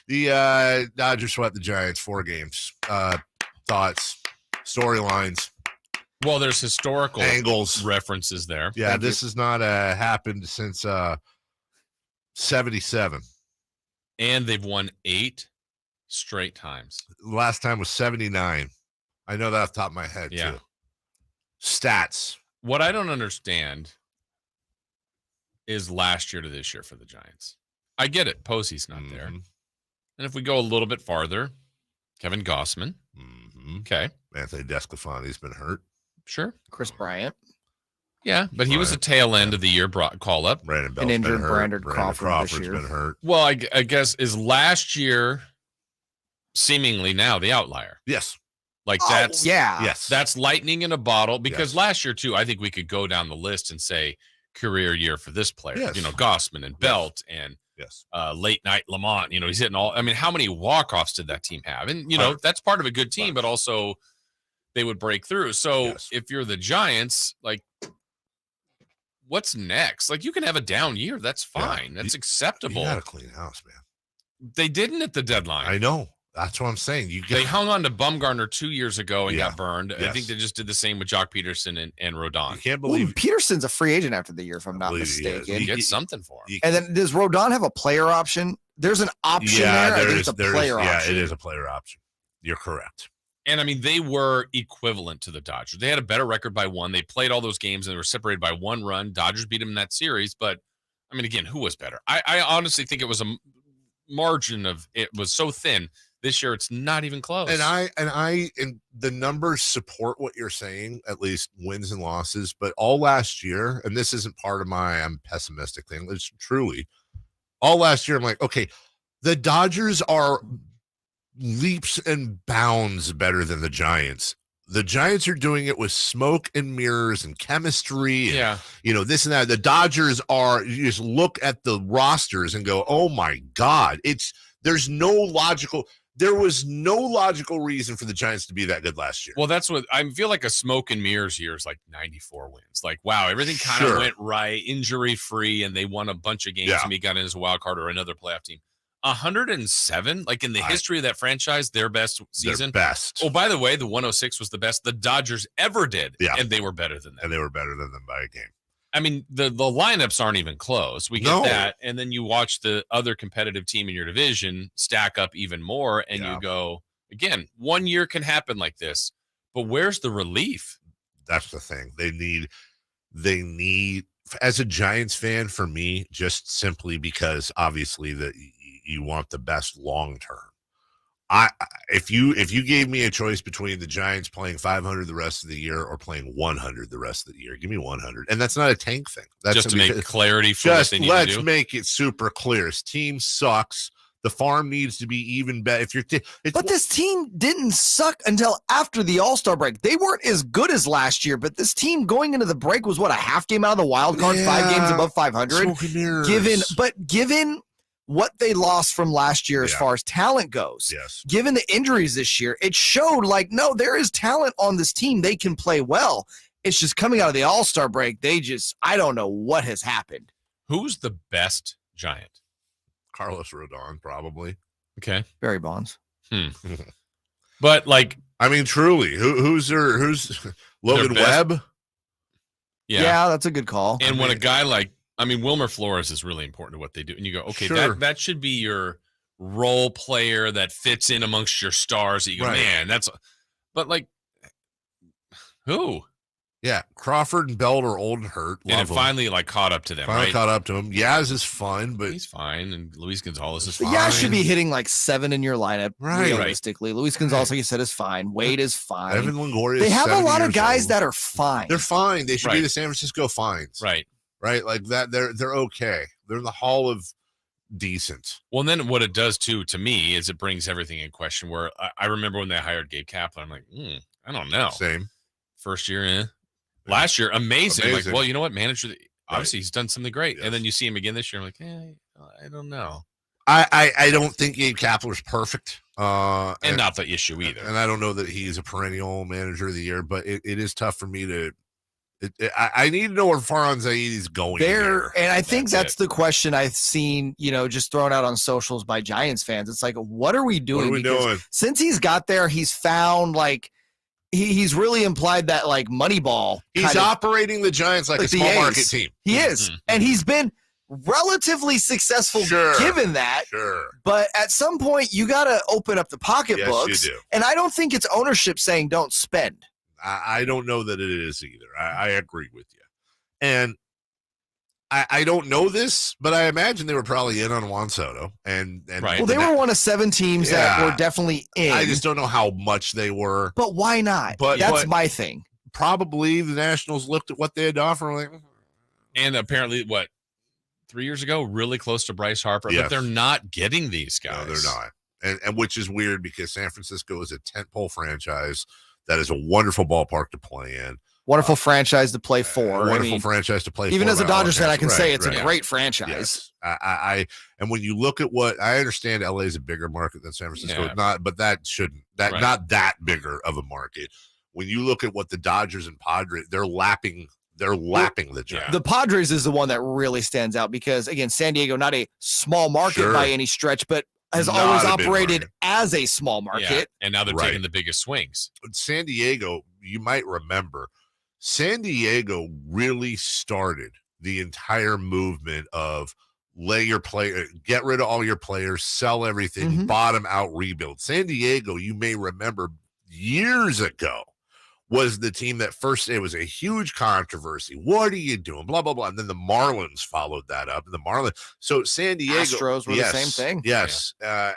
The Dodgers swept the Giants 4 games. Thoughts, storylines. Well, there's historical angles, references there. Yeah, this has not happened since 77. And they've won 8 straight times. Last time was 79. I know that off the top of my head, too. Stats. What I don't understand is last year to this year for the Giants. I get it. Posey's not there. And if we go a little bit farther, Kevin Gossman. Okay. Anthony Desclafani's been hurt. Sure. Chris Bryant. Yeah, but he was a tail end of the year call up. Brandon Bell's an injured been hurt. Brandon Crawford's this year. Been hurt. Well, I guess is last year seemingly now the outlier. Yes. Like that's yes. That's lightning in a bottle because last year too, I think we could go down the list and say career year for this player. Yes. You know, Gossman and Belt and late night Lamont. You know, he's hitting all. I mean, how many walk-offs did that team have? And you know, that's part of a good team, but also they would break through. So if you're the Giants, like, what's next? Like, you can have a down year. That's fine. That's acceptable. You got to clean house, man. They didn't at the deadline. I know. That's what I'm saying. They hung on to Bumgarner 2 years ago and got burned. Yes. I think they just did the same with Jock Peterson and Rodon. You can't believe Peterson's a free agent after the year, if I'm not mistaken. You get something for him. And then does Rodon have a player option? There's an option there. I think it's a player option. Yeah, it is a player option. You're correct. And, I mean, they were equivalent to the Dodgers. They had a better record by 1. They played all those games, and they were separated by 1 run. Dodgers beat them in that series. But, I mean, again, who was better? I honestly think it was a margin of – it was so thin. This year, it's not even close. And the numbers support what you're saying, at least wins and losses. But all last year, and this isn't part of I'm pessimistic thing. It's truly all last year. I'm like, okay, the Dodgers are leaps and bounds better than the Giants. The Giants are doing it with smoke and mirrors and chemistry. And, you know, this and that. The Dodgers are, you just look at the rosters and go, oh my God, there was no logical reason for the Giants to be that good last year. Well, that's what I feel like. A smoke and mirrors year is like 94 wins. Like, wow, everything kind of went right, injury free, and they won a bunch of games and we got in as a wild card or another playoff team. 107, like in the history of that franchise, their best season. Their best. Oh, by the way, the 106 was the best the Dodgers ever did. Yeah. And they were better than them. And they were better than them by a game. I mean, the lineups aren't even close. We get that. And then you watch the other competitive team in your division stack up even more. And you go, again, 1 year can happen like this. But where's the relief? That's the thing. They need, as a Giants fan, for me, just simply because obviously that you want the best long term. If you gave me a choice between the Giants playing 500 the rest of the year or playing 100 the rest of the year, give me 100. And that's not a tank thing. That's just to make clarity for what they need to do. Let's make it super clear. This team sucks. The farm needs to be even better. But this team didn't suck until after the All-Star break. They weren't as good as last year, but this team going into the break was a half game out of the wild card, 5 games above 500. Given what they lost from last year as far as talent goes, given the injuries this year, it showed no, there is talent on this team. They can play well. It's just coming out of the All-Star break. I don't know what has happened. Who's the best Giant? Carlos Rodon, probably. Okay. Barry Bonds. But I mean, truly, who's Logan Webb? Yeah, that's a good call. And when a guy Wilmer Flores is really important to what they do. And you go, okay, that should be your role player that fits in amongst your stars. That you go, man, but who? Yeah, Crawford and Belt are old and hurt. And it finally caught up to them, caught up to him. Yaz is fine, but he's fine. And Luis Gonzalez is fine. Yaz should be hitting 7 in your lineup, realistically. Luis Gonzalez, like you said, is fine. Wade is fine. Evan Longoria. They have a lot of guys that are fine. They're fine. They should be the San Francisco Fines. Right. Like that. They're okay. They're in the hall of decent. Well, and then what it does too, to me, is it brings everything in question. Where I remember when they hired Gabe Kaplan, I'm like, I don't know. Same. First year, Last year, amazing. Like, well, you know what? Manager, obviously, he's done something great. Yes. And then you see him again this year. I'm like, I don't know. I don't think Gabe Kapler's perfect. And not the issue either. And I don't know that he's a perennial manager of the year, but it is tough for me to I need to know where Farhan Zaidi is going there. And I think that's the question I've seen, just thrown out on socials by Giants fans. It's like, what are we doing? What are we doing? Since he's got there, he's found like he's really implied that like Moneyball. He's operating the Giants like a small market team. He is. And he's been relatively successful given that. Sure. But at some point, you got to open up the pocketbooks. Yes, you do. And I don't think it's ownership saying don't spend. I don't know that it is either. I agree with you. And I don't know this, but I imagine they were probably in on Juan Soto. And right. Well, they were one of 7 teams that were definitely in. I just don't know how much they were. But why not? But that's my thing. Probably the Nationals looked at what they had to offer. Like, and apparently, 3 years ago, really close to Bryce Harper, but they're not getting these guys. No, they're not. And which is weird because San Francisco is a tentpole franchise that is a wonderful ballpark to play in. Wonderful franchise to play for. Wonderful franchise to play for. Even as a Dodgers fan, I can say it's a great franchise. Yes. And when you look at what I understand, LA is a bigger market than San Francisco, but that shouldn't not that bigger of a market. When you look at what the Dodgers and Padres, they're lapping the Giants. The Padres is the one that really stands out because again, San Diego, not a small market by any stretch, but has always operated as a small market. Yeah. And now they're taking the biggest swings. San Diego, you might remember, San Diego really started the entire movement of get rid of all your players, sell everything, bottom out, rebuild. San Diego, you may remember years ago, was the team that first, it was a huge controversy. What are you doing? Blah, blah, blah. And then the Marlins followed that up. So San Diego. Astros were the same thing. Yes. Yeah.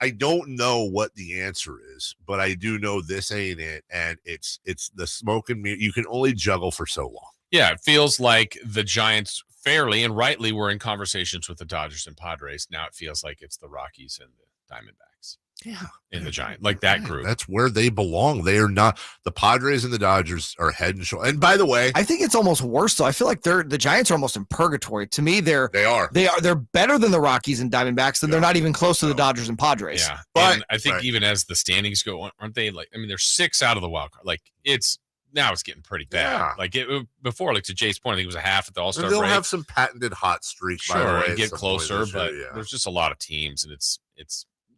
I don't know what the answer is, but I do know this ain't it. And it's the smoke and mirror. You can only juggle for so long. Yeah. It feels like the Giants fairly and rightly were in conversations with the Dodgers and Padres. Now it feels like it's the Rockies and the Diamondbacks. Yeah, in the Giant, like that group. That's where they belong. They are not. The Padres and the Dodgers are head and shoulder. And by the way, I think it's almost worse. So I feel like the Giants are almost in purgatory. To me, they're better than the Rockies and Diamondbacks, and they're not even close to the Dodgers and Padres. Yeah, but I think even as the standings go, aren't they like? I mean, they're 6 out of the wild card. Like it's getting pretty bad. Yeah. Like before, like to Jay's point, I think it was a half at the All-Star break. They'll have some patented hot streak. Sure, by the way, and get closer, but there's just a lot of teams, and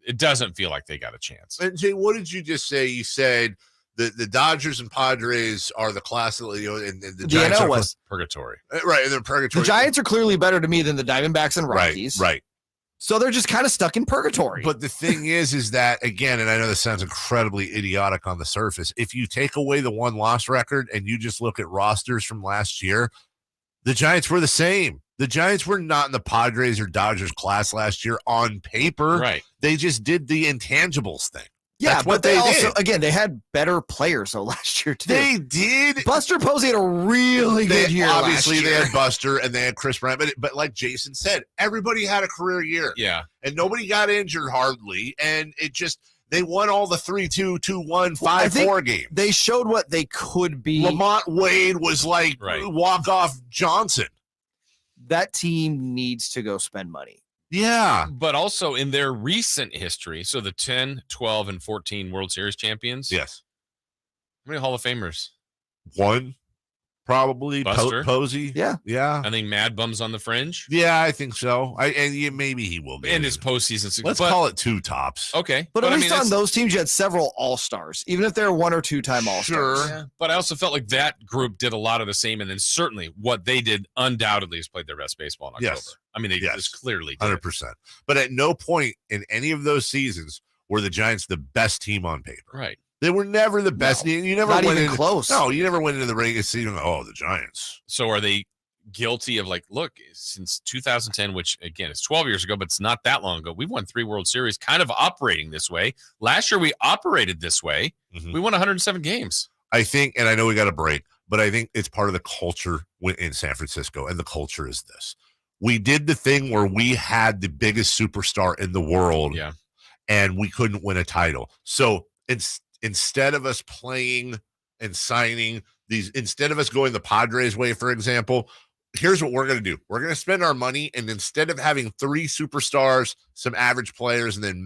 it doesn't feel like they got a chance. And Jay, what did you just say? You said the Dodgers and Padres are the class, and the Giants NL are purgatory. Right, and they're purgatory. The Giants are clearly better to me than the Diamondbacks and Rockies. Right. So they're just kind of stuck in purgatory. But the thing is that, again, and I know this sounds incredibly idiotic on the surface, if you take away the 1-loss record and you just look at rosters from last year, the Giants were the same. The Giants were not in the Padres or Dodgers class last year on paper. Right. They just did the intangibles thing. Yeah, That's but what they also, did. again, they had better players last year, too. They did. Buster Posey had a really good year obviously, last year. they had Buster and they had Chris Bryant. But like Jason said, everybody had a career year. Yeah. And nobody got injured hardly. And it just, they won all the 3-2, 2-1, 5-4 games. They showed what they could be. Lamont Wade was like walk-off Johnson. That team needs to go spend money. Yeah. But also in their recent history, so the 10, 12, and 14 World Series champions. Yes. How many Hall of Famers? One. Probably Buster? Posey. Yeah. I think Mad Bum's on the fringe. Yeah, I think so. Maybe he will be. And his postseason. Let's call it 2 tops. Okay. But at least on those teams, you had several All-Stars, even if they're 1 or 2-time All-Stars. Sure. Yeah. But I also felt like that group did a lot of the same. And then certainly what they did undoubtedly is played their best baseball in October. Yes. I mean, they just clearly did. 100%. But at no point in any of those seasons were the Giants the best team on paper. Right. They were never the best. No, you never not went even close. No, you never went into the regular season. Oh, the Giants. So are they guilty of look, since 2010, which again is 12 years ago, but it's not that long ago. We've won 3 World Series, kind of operating this way. Last year we operated this way. Mm-hmm. We won 107 games. I think, and I know we got a break, but I think it's part of the culture in San Francisco, and the culture is this: we did the thing where we had the biggest superstar in the world, and we couldn't win a title. So instead of us playing and signing these, instead of us going the Padres way, for example, here's what we're going to do. We're going to spend our money, and instead of having 3 superstars, some average players, and then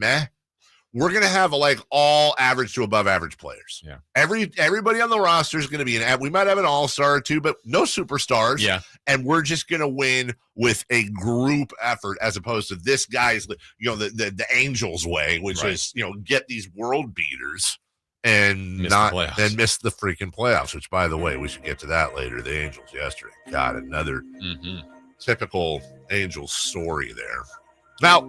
we're gonna have like all average to above average players. Yeah. Everybody on the roster is gonna be we might have an all-star or two, but no superstars. Yeah. And we're just gonna win with a group effort as opposed to this guy's, the Angels way, which is get these world beaters and miss the freaking playoffs. Which, by the way, we should get to that later. The Angels yesterday, God, another typical Angels story there. Now,